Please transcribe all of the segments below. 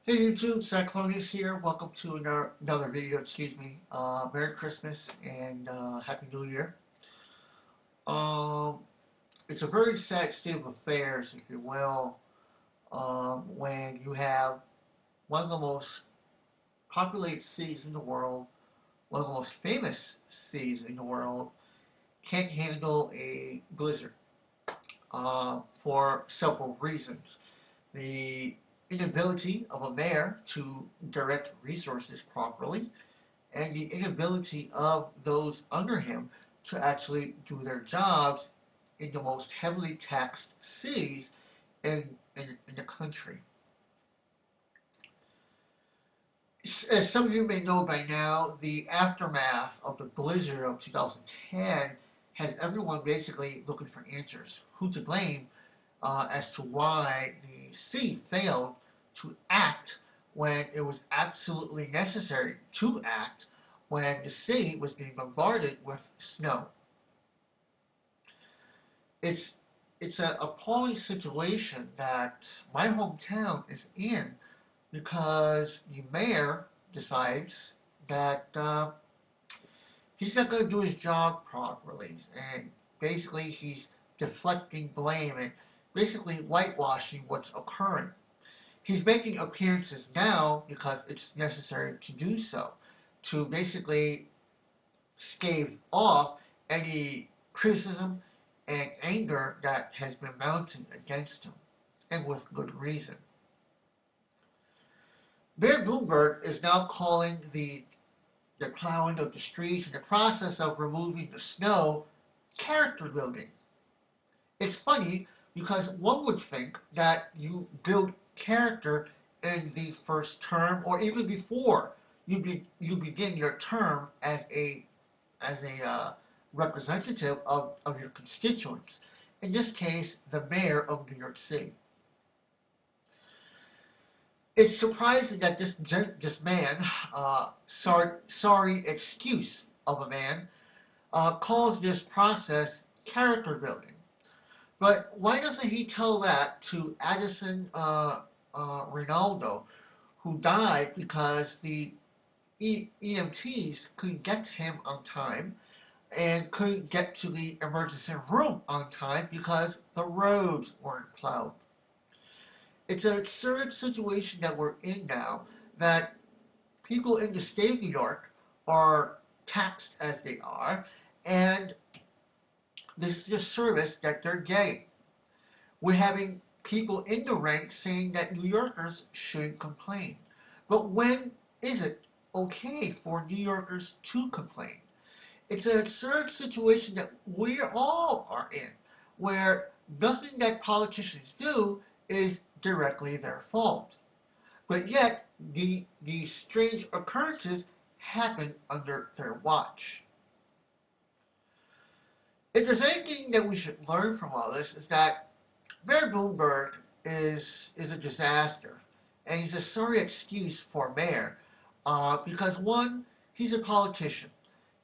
Hey YouTube, Cyclonius here. Welcome to another video, Merry Christmas and Happy New Year. Um, it's a very sad state of affairs, if you will, when you have one of the most populated cities in the world, one of the most famous cities in the world, can't handle a blizzard for several reasons. The inability of a mayor to direct resources properly, and the inability of those under him to actually do their jobs in the most heavily taxed cities in the country. As some of you may know by now, the aftermath of the blizzard of 2010 has everyone basically looking for answers. Who to blame as to why the city failed to act when it was absolutely necessary to act when the city was being bombarded with snow. It's an appalling situation that my hometown is in because the mayor decides that he's not going to do his job properly, and basically he's deflecting blame and basically whitewashing what's occurring. He's making appearances now because it's necessary to do so, to basically stave off any criticism and anger that has been mounted against him, and with good reason. Mayor Bloomberg is now calling the plowing of the streets and the process of removing the snow character building. It's funny because one would think that you build character in the first term or even before you begin your term as a representative of your constituents. In this case, the mayor of New York City. It's surprising that this man, sorry excuse of a man, calls this process character building. But why doesn't he tell that to Addison Ronaldo, who died because the EMTs couldn't get to him on time and couldn't get to the emergency room on time because the roads weren't plowed? It's an absurd situation that we're in now, that people in the state of New York are taxed as they are, and this is a service that they're getting. We're having people in the ranks saying that New Yorkers shouldn't complain. But when is it okay for New Yorkers to complain? It's an absurd situation that we all are in, where nothing that politicians do is directly their fault. But yet, the strange occurrences happen under their watch. If there's anything that we should learn from all this, is that Mayor Bloomberg is a disaster, and he's a sorry excuse for mayor, because one, he's a politician.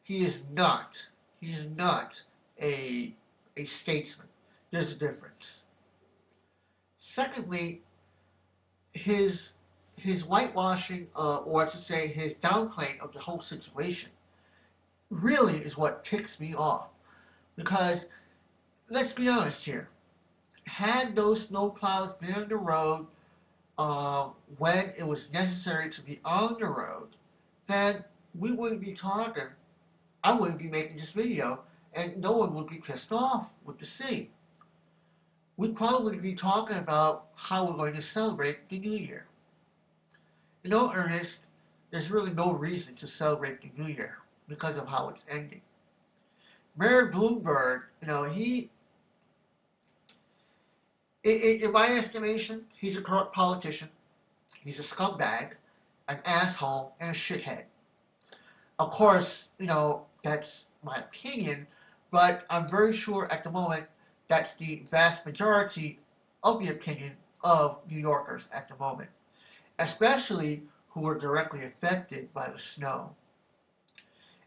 He is not a statesman. There's a difference. Secondly, his whitewashing, or I should say his downplaying of the whole situation, really is what ticks me off. Because, let's be honest here, had those snowplows been on the road when it was necessary to be on the road, then we wouldn't be talking, I wouldn't be making this video, and no one would be pissed off with the city. We'd probably be talking about how we're going to celebrate the New Year. In all earnest, there's really no reason to celebrate the New Year because of how it's ending. Mayor Bloomberg, in my estimation, he's a corrupt politician. He's a scumbag, an asshole, and a shithead. Of course, that's my opinion, but I'm very sure at the moment that's the vast majority of the opinion of New Yorkers at the moment, especially who are directly affected by the snow.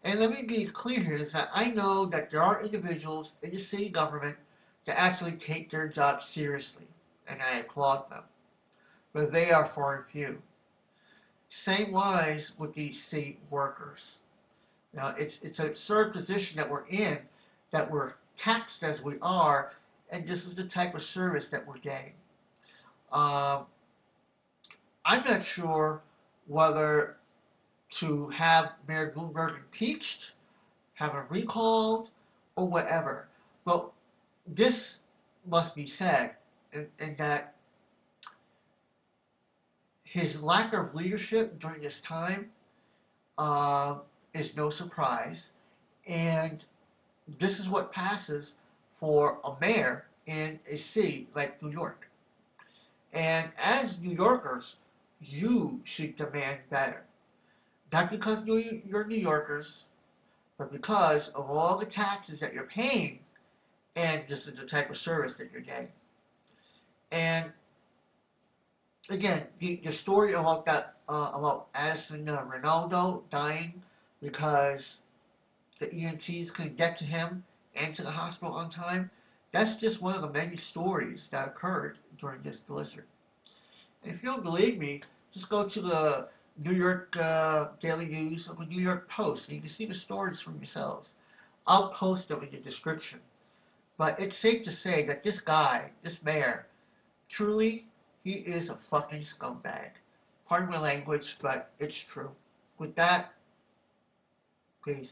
And let me be clear here, is that I know that there are individuals in the city government that actually take their job seriously, and I applaud them. But they are far and few. Same wise with these state workers. Now, it's an absurd position that we're in, that we're taxed as we are, and this is the type of service that we're getting. Um, I'm not sure whether to have Mayor Bloomberg impeached, have him recalled, or whatever. But this must be said, in that his lack of leadership during this time is no surprise, and this is what passes for a mayor in a city like New York. And as New Yorkers, you should demand better. Not because you're New Yorkers, but because of all the taxes that you're paying, and this is the type of service that you're getting. And again, the story about about Addison Ronaldo dying because the EMTs couldn't get to him and to the hospital on time, that's just one of the many stories that occurred during this blizzard. And if you don't believe me, just go to the New York Daily News or the New York Post, and you can see the stories for yourselves. I'll post them in the description. But it's safe to say that this guy, this mayor, truly, he is a fucking scumbag. Pardon my language, but it's true. With that, peace.